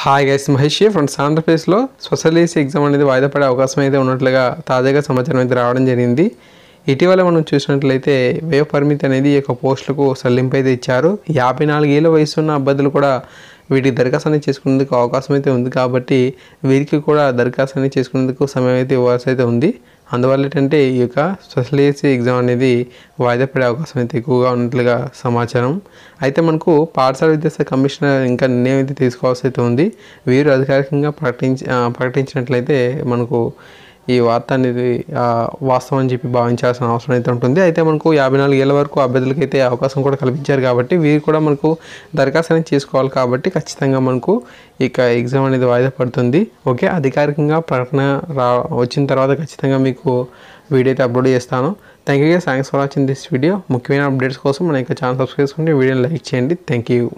Hi guys, Mahesh friends. ఆంధ్రప్రదేశ్లో special exam అనేది వాయిదా పడే అవకాశం అయితే ఉన్నట్లుగా తాజాగా సమాచారం అయితే రావడం జరిగింది. ఇటీవల మనం చూసినట్లయితే వ్యయ పరిమితి అనేది ఈ యొక్క పోస్టులకు సల్లింపు అయితే ఇచ్చారు. 54 ఏళ్ళ వయసు ఉన్న అభ్యర్థులు కూడా వీటికి దరఖాస్తు అనేది చేసుకునేందుకు అవకాశం అయితే ఉంది. కాబట్టి వీరికి కూడా దరఖాస్తు అనేది చేసుకునేందుకు సమయం అయితే ఇవ్వాల్సి అయితే ఉంది. అందువల్ల ఏంటంటే ఈ యొక్క స్పెషల్ ఎగ్జామ్ అనేది వాయిదా పడే అవకాశం అయితే ఎక్కువగా ఉన్నట్లుగా సమాచారం. అయితే మనకు పాఠశాల విద్యాశాఖ కమిషనర్ ఇంకా నిర్ణయం అయితే తీసుకోవాల్సి అయితే ఉంది. వీరు అధికారికంగా ప్రకటించినట్లయితే మనకు ఈ వార్త అనేది వాస్తవం అని చెప్పి భావించాల్సిన అవసరం అయితే ఉంటుంది. అయితే మనకు 54 ఏళ్ళ వరకు అభ్యర్థులకి అయితే అవకాశం కూడా కల్పించారు. కాబట్టి వీరు కూడా మనకు దరఖాస్తు అనేది చేసుకోవాలి. కాబట్టి ఖచ్చితంగా మనకు ఇక ఎగ్జామ్ అనేది వాయిదా పడుతుంది. ఓకే, అధికారికంగా ప్రకటన వచ్చిన తర్వాత ఖచ్చితంగా మీకు వీడియో అయితే అప్లోడ్ చేస్తాను. Thanks for watching this video. ముఖ్యమైన అప్డేట్స్ కోసం మన యొక్క ఛానల్ సబ్స్క్రైబ్ చేసుకుంటే వీడియోని లైక్ చేయండి. Thank you.